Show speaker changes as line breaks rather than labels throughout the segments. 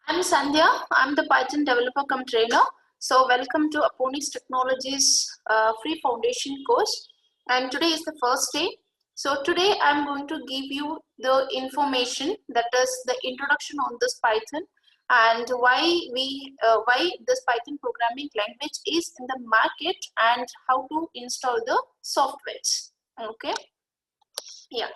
I'm Sandhya. I'm the Python developer cum trainer. So welcome to Aponi's Technologies free foundation course. And today is the first day. So today I'm going to give you the information, that is the introduction on this Python and why this Python programming language is in the market and how to install the softwares. Okay. Yeah.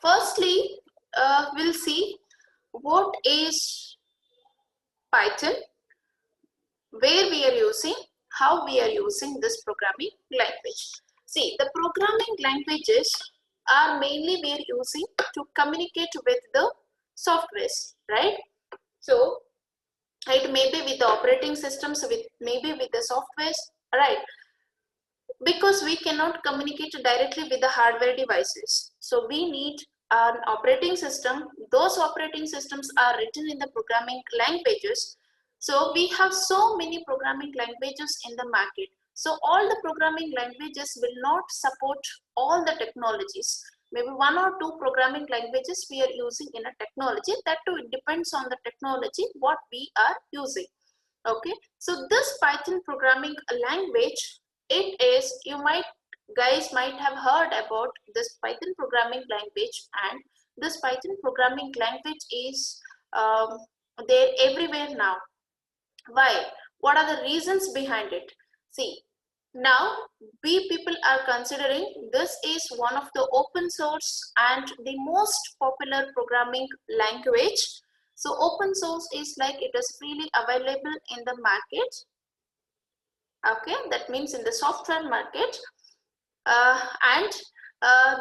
Firstly, we'll see what is Python, where we are using, how we are using this programming language. See, the programming languages are mainly we are using to communicate with the softwares, right? So it may be with the operating systems, with maybe with the softwares, right? Because we cannot communicate directly with the hardware devices. So we need an operating system. Those operating systems are written in the programming languages. So we have so many programming languages in the market. So all the programming languages will not support all the technologies. Maybe one or two programming languages we are using in a technology. That too, it depends on the technology what we are using. Okay, so this Python programming language, it is, you might guys might have heard about this Python programming language, and this Python programming language is there everywhere now. Why? What are the reasons behind it? See, now we people are considering this is one of the open source and the most popular programming language. So open source is like it is freely available in the market. Okay, that means in the software market. And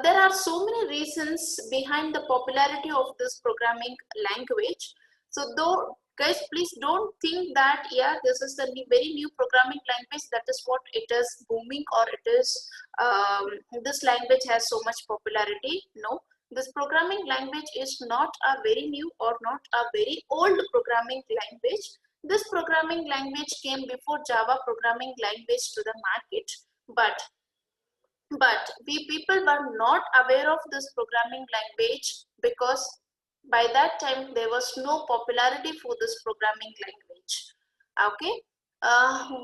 there are so many reasons behind the popularity of this programming language. So though guys, please don't think that yeah, this is the very new programming language, that is what it is booming, or it is this language has so much popularity. No, this programming language is not a very new or not a very old programming language. This programming language came before Java programming language to the market, but we people were not aware of this programming language because by that time there was no popularity for this programming language. Okay,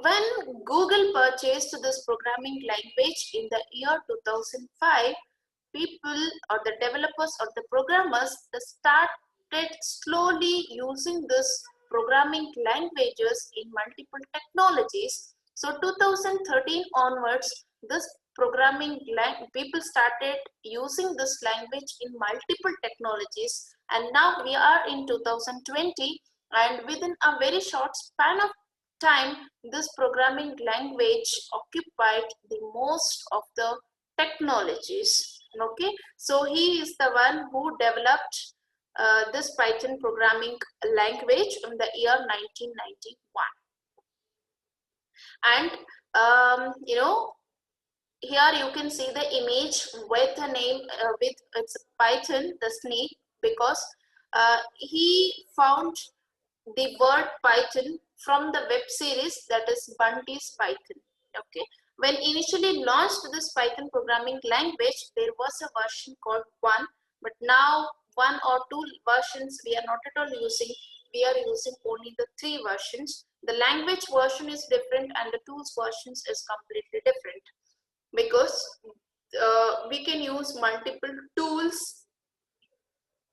when Google purchased this programming language in the year 2005, people or the developers or the programmers started slowly using this programming languages in multiple technologies. So 2013 onwards, this programming people started using this language in multiple technologies, and now we are in 2020, and within a very short span of time this programming language occupied the most of the technologies. Okay, so he is the one who developed this Python programming language in the year 1991. And you know, here you can see the image with the name with it's Python, the snake, because he found the word Python from the web series that is Bunty's Python. Okay, when initially launched this Python programming language, there was a version called 1, but now 1 or 2 versions we are not at all using. We are using only the 3 versions. The language version is different and the tools versions is completely different, because we can use multiple tools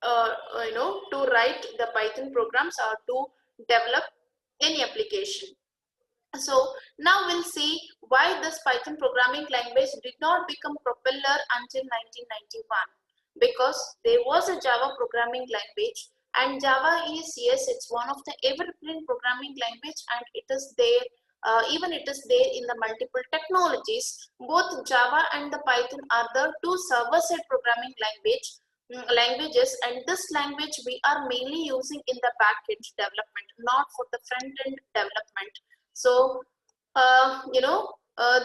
to write the Python programs or to develop any application. So now we'll see why this Python programming language did not become popular until 1991, because there was a Java programming language, and Java is, yes, it's one of the evergreen programming language, and it is there, even it is there in the multiple technologies. Both Java and the Python are the two server-side programming languages, and this language we are mainly using in the back-end development, not for the front-end development. So uh, you know uh,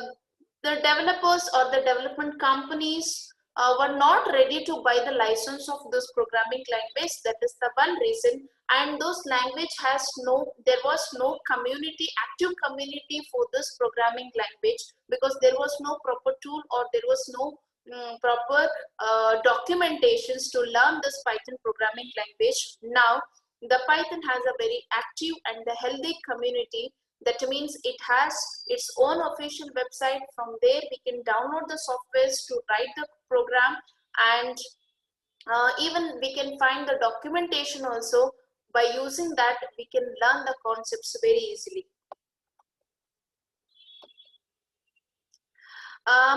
the developers or the development companies were not ready to buy the license of this programming language. That is the one reason. And those language there was no community, active community for this programming language, because there was no proper tool, or there was no proper documentations to learn this Python programming language. Now the Python has a very active and a healthy community. That means it has its own official website. From there we can download the softwares to write the program, and even we can find the documentation also. By using that, we can learn the concepts very easily.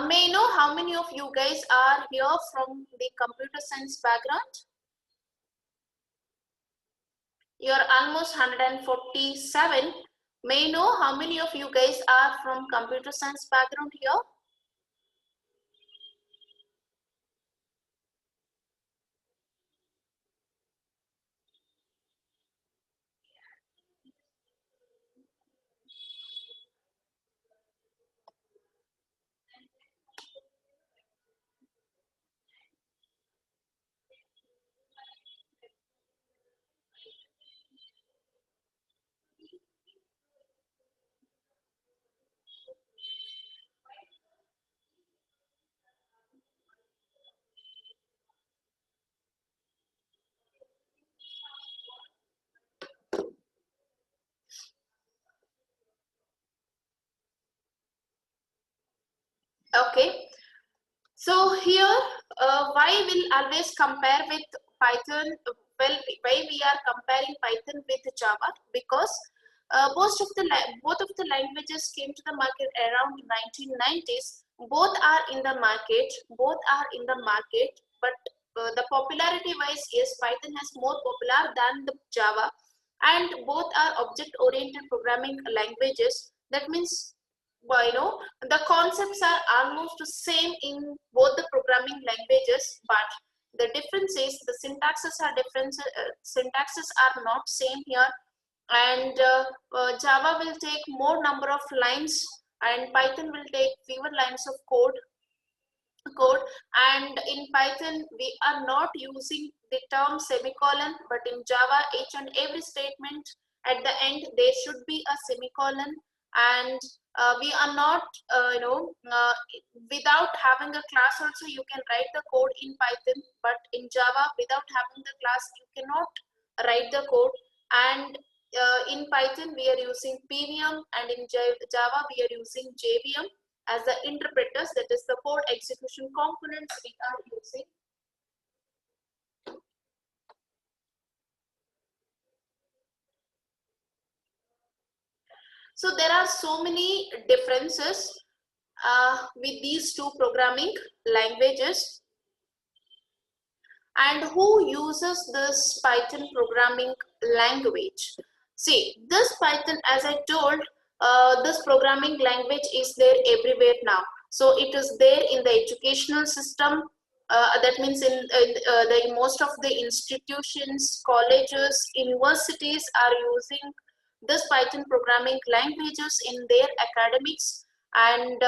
May I know how many of you guys are here from the computer science background? You're almost 147. May I know how many of you guys are from computer science background here? Okay. So here, why we'll always compare with Python? Well, why we are comparing Python with Java? Because both of the languages came to the market around 1990s. Both are in the market. Both are in the market. But the popularity wise, yes, Python has more popular than the Java, and both are object-oriented programming languages. That means, well, the concepts are almost the same in both the programming languages, but the difference is the syntaxes are different. Syntaxes are not same here, and Java will take more number of lines, and Python will take fewer lines of code. And in Python we are not using the term semicolon, but in Java each and every statement at the end there should be a semicolon. And we are not without having a class also you can write the code in Python, but in Java without having the class you cannot write the code. And in Python we are using PVM, and in Java we are using JVM as the interpreters, that is the code execution components we are using. So there are so many differences with these two programming languages. And who uses this Python programming language? See, this Python, as I told, this programming language is there everywhere now. So it is there in the educational system. That means in most of the institutions, colleges, universities are using this Python programming languages in their academics. And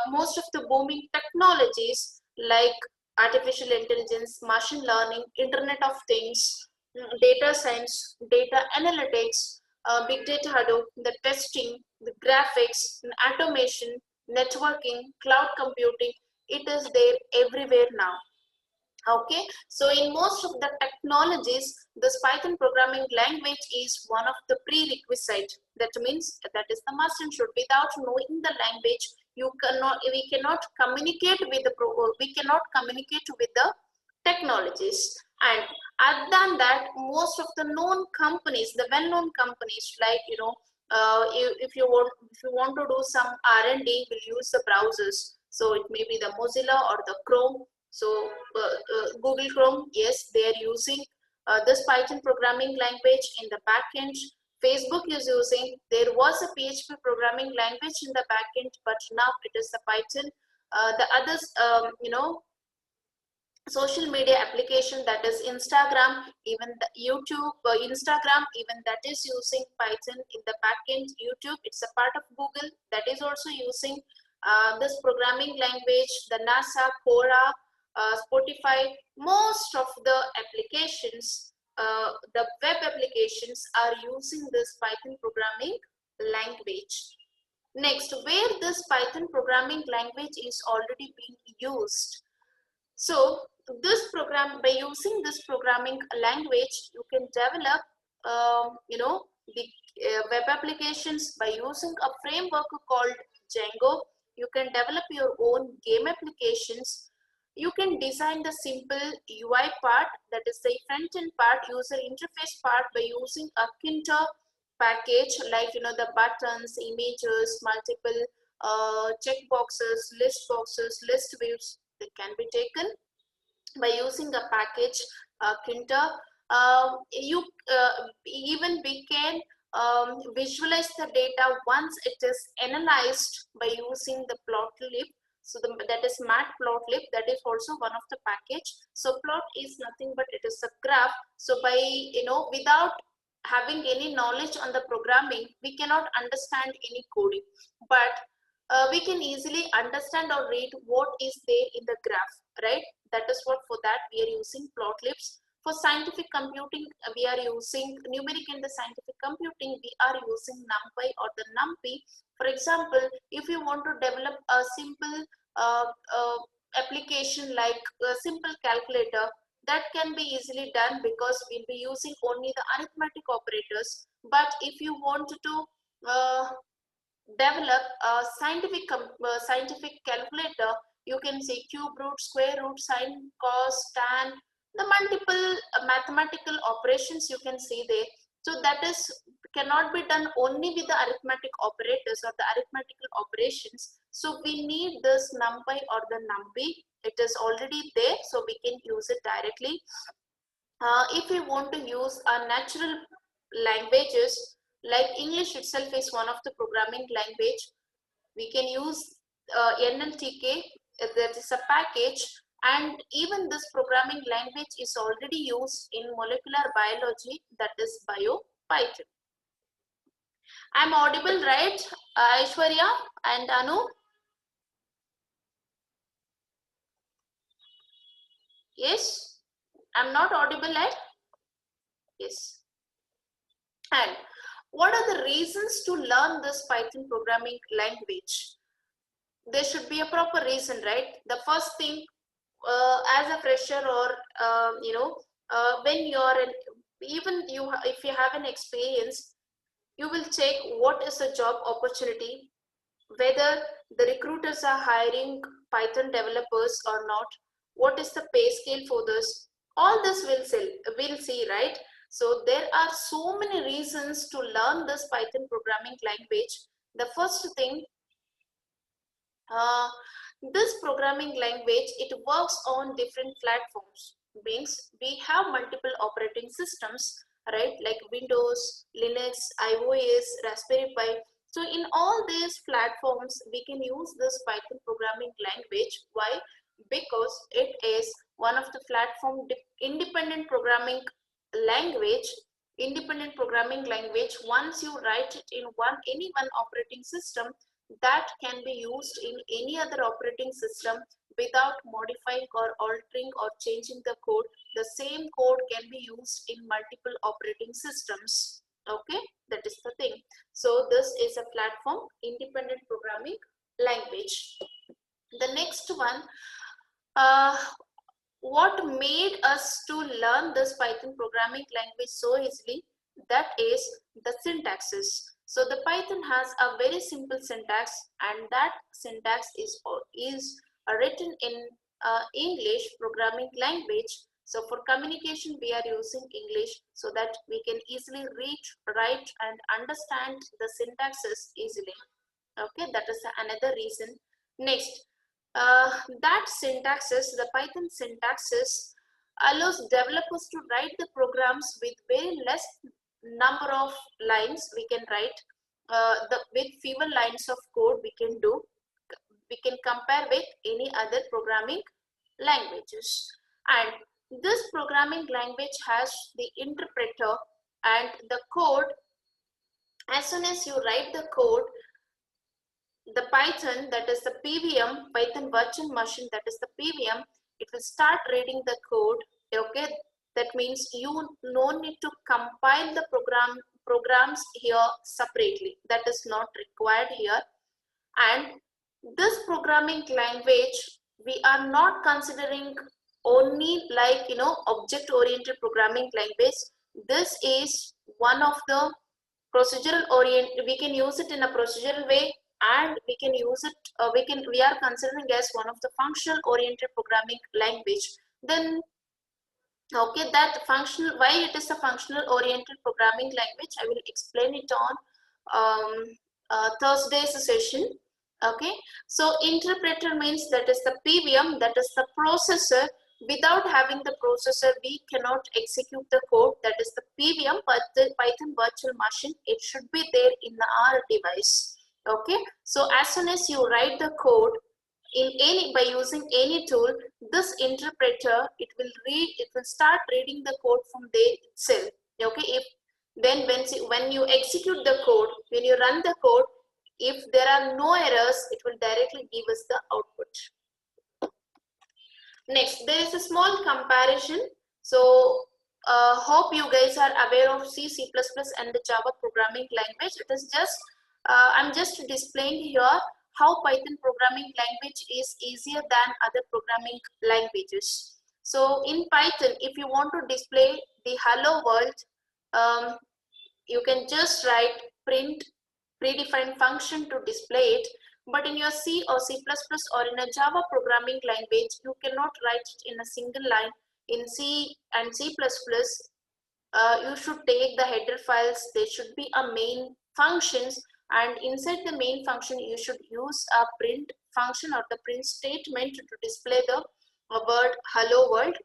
most of the booming technologies like artificial intelligence, machine learning, Internet of Things, data science, data analytics, big data Hadoop, the testing, the graphics, automation, networking, cloud computing, it is there everywhere now. Okay, so in most of the technologies this Python programming language is one of the prerequisite. That means that is the must and should. Without knowing the language we cannot communicate with the technologies. And other than that, most of the known companies, the well-known companies, like if you want to do some R&D, will use the browsers. So it may be the Mozilla or the Chrome. So Google Chrome, yes, they are using this Python programming language in the backend. Facebook is using, there was a PHP programming language in the backend, but now it is the Python. The others, social media application, that is Instagram, even the YouTube, Instagram, even that is using Python in the backend. YouTube, it's a part of Google, that is also using this programming language. The NASA, Quora, Spotify, most of the applications, the web applications are using this Python programming language. Next, where this Python programming language is already being used. So this program, by using this programming language, you can develop, the web applications by using a framework called Django. You can develop your own game applications. You can design the simple UI part, that is the front-end part, user interface part, by using a Kinter package, like the buttons, images, multiple checkboxes, list boxes, list views. They can be taken by using a package Kinter. You even we can visualize the data once it is analyzed by using the plotlib. So that is matplotlib. That is also one of the package. So plot is nothing but it is a graph. So by without having any knowledge on the programming, we cannot understand any coding, but we can easily understand or read what is there in the graph, right? That is what, for that we are using plotlibs. For scientific computing, we are using numeric. In the scientific computing, we are using NumPy or the NumPy. For example, if you want to develop a simple application like a simple calculator, that can be easily done because we'll be using only the arithmetic operators. But if you want to develop a scientific calculator, you can say cube root, square root, sine, cos, tan, the multiple mathematical operations you can see there. So that is cannot be done only with the arithmetic operators or the arithmetical operations. So we need this NumPy or the NumPy. It is already there, so we can use it directly. If we want to use a natural languages, like English itself is one of the programming language, we can use NLTK, that is a package, and even this programming language is already used in molecular biology, that is BioPython. I'm audible, right, Aishwarya and Anu? Yes, I'm not audible, right? Yes. And what are the reasons to learn this Python programming language? There should be a proper reason, right? The first thing, as a fresher, or when you're even you, if you have an experience, you will check what is the job opportunity, whether the recruiters are hiring Python developers or not, what is the pay scale for this. All this we'll see, right? So there are so many reasons to learn this Python programming language. The first thing, this programming language, it works on different platforms. Means we have multiple operating systems, right? Like Windows, Linux, iOS, Raspberry Pi. So in all these platforms, we can use this Python programming language. Why? Because it is one of the platform independent programming language. Independent programming language, once you write it in any one operating system, that can be used in any other operating system without modifying or altering or changing the code. The same code can be used in multiple operating systems. Okay, that is the thing. So this is a platform independent programming language. The next one, what made us to learn this Python programming language so easily, that is the syntaxes. So the Python has a very simple syntax, and that syntax is written in English programming language. So for communication, we are using English so that we can easily read, write, and understand the syntaxes easily. Okay, that is another reason. Next, that syntaxes, the Python syntaxes, allows developers to write the programs with very less number of lines. We can write with fewer lines of code we can do. We can compare with any other programming languages. And this programming language has the interpreter, and the code, as soon as you write the code, the Python, that is the PVM, Python virtual machine, that is the PVM, it will start reading the code. Okay, that means you no need to compile the programs here separately. That is not required here. And this programming language, we are not considering only like object oriented programming language. This is one of the procedural orient, we can use it in a procedural way, and we can use it we are considering as one of the functional oriented programming language. Then okay, that functional, why it is a functional oriented programming language, I will explain it on Thursday's session. Okay, so interpreter means that is the PVM, that is the processor. Without having the processor, we cannot execute the code. That is the PVM, but the Python virtual machine, it should be there in our device. Okay, so as soon as you write the code in any, by using any tool, this interpreter, it will start reading the code from there itself. Okay, if then when you execute the code, when you run the code, if there are no errors, it will directly give us the output. Next, there is a small comparison. So hope you guys are aware of C, C++ and the Java programming language. It is just I'm just displaying here how Python programming language is easier than other programming languages. So in Python, if you want to display the hello world, you can just write print predefined function to display it. But in your C or C++ or in a Java programming language, you cannot write it in a single line. In C and C++, you should take the header files. There should be a main functions, and inside the main function, you should use a print function or the print statement to display the word hello world.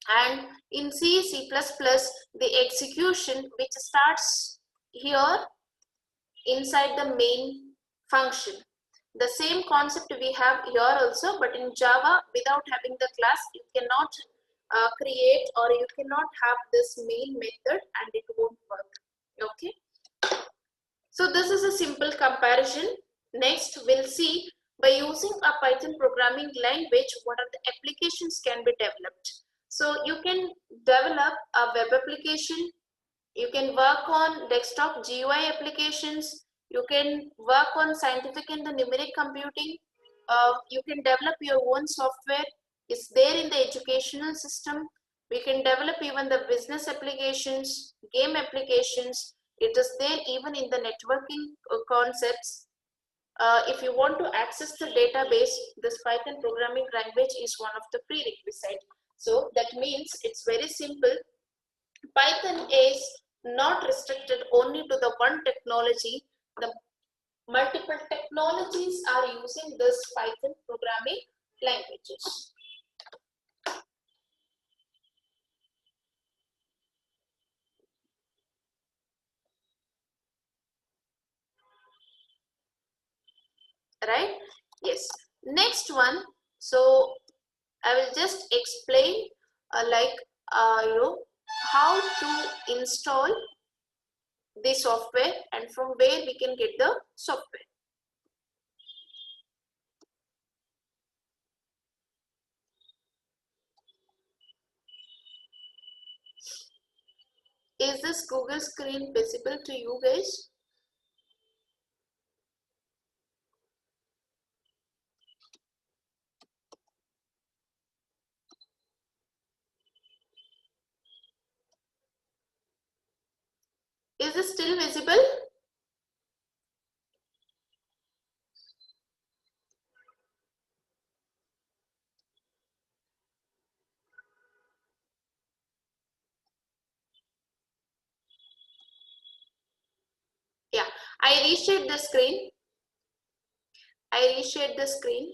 And in C, C++, the execution which starts here inside the main function. The same concept we have here also, but in Java, without having the class, you cannot create, or you cannot have this main method, and it won't work. Okay. So this is a simple comparison. Next, we'll see by using a Python programming language, what are the applications can be developed. So you can develop a web application. You can work on desktop GUI applications. You can work on scientific and the numeric computing. You can develop your own software. It's there in the educational system. We can develop even the business applications, game applications. It is there even in the networking concepts. If you want to access the database, this Python programming language is one of the prerequisites. So that means it's very simple. Python is not restricted only to the one technology. The multiple technologies are using this Python programming languages. Right? Yes. Next one. So I will just explain how to install the software and from where we can get the software. Is this Google screen visible to you guys? Is it still visible? Yeah, I reshared the screen. I reshared the screen.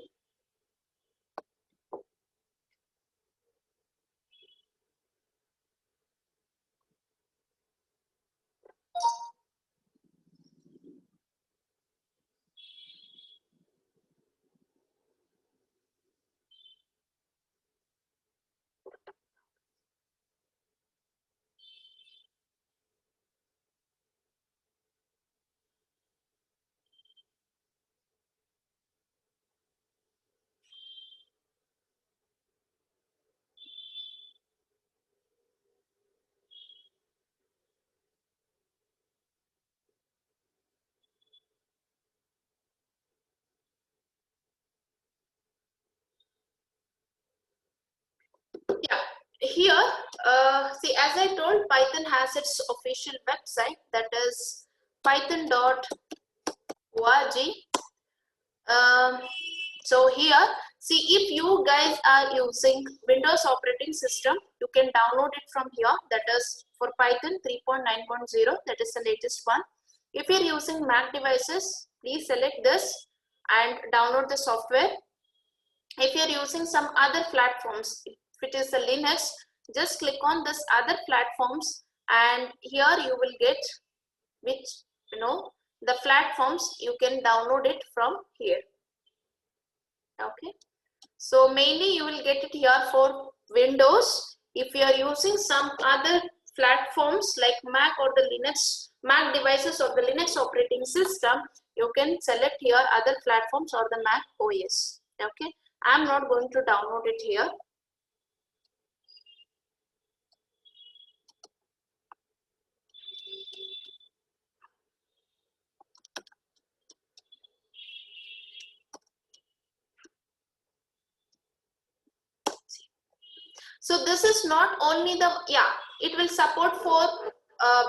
Yeah, here, see, as I told, Python has its official website, that is python.org. So here, see, if you guys are using Windows operating system, you can download it from here. That is for Python 3.9.0, that is the latest one. If you're using Mac devices, please select this and download the software. If you're using some other platforms, if it is the Linux, just click on this other platforms, and here you will get which, the platforms you can download it from here. Okay, so mainly you will get it here for Windows. If you are using some other platforms like Mac or the Mac devices or the Linux operating system, you can select here other platforms or the Mac OS. Okay, I'm not going to download it here. So this is not only the, it will support for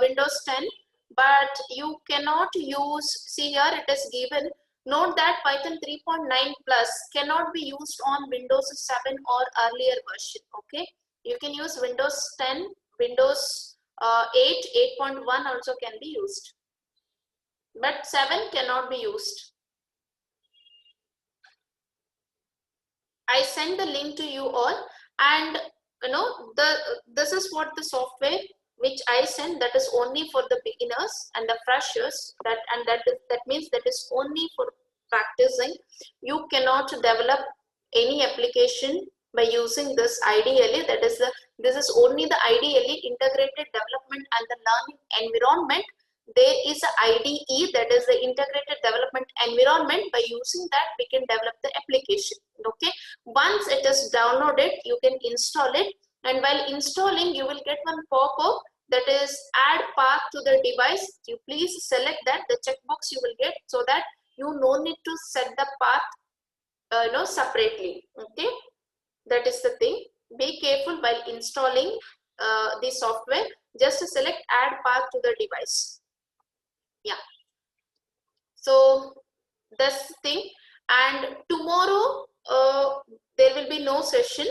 Windows 10, but you cannot use, see here it is given, note that Python 3.9 plus cannot be used on Windows 7 or earlier version. Okay, you can use Windows 10, Windows 8, 8.1 also can be used, but 7 cannot be used. I send the link to you all, and this is what the software which I send, that is only for the beginners and the freshers, that means that is only for practicing. You cannot develop any application by using this IDLE, this is only the IDLE, integrated development and the learning environment. There is a IDE, that is the integrated development environment. By using that we can develop the application. Okay, once it is downloaded, you can install it, and while installing you will get one pop-up, that is add path to the device. You please select that, the checkbox you will get, so that you no need to set the path separately. Okay, that is the thing. Be careful while installing the software. Just select add path to the device. Yeah, so that's the thing. And tomorrow there will be no session.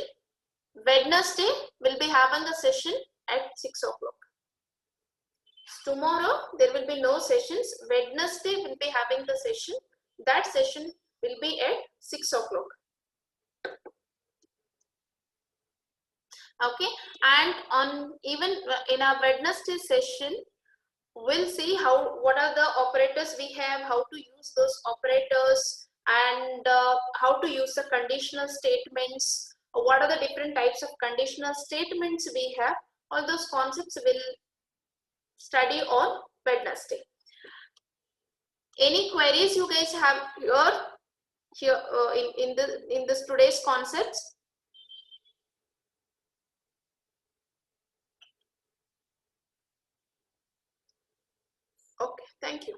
Wednesday will be having a session at 6 o'clock. Tomorrow there will be no sessions. Wednesday will be having the session. That session will be at 6 o'clock. Okay, and on even in our Wednesday session, we'll see what are the operators we have, how to use those operators, and how to use the conditional statements, what are the different types of conditional statements we have. All those concepts will study on Wednesday. Any queries you guys have here in this today's concepts? Okay, thank you.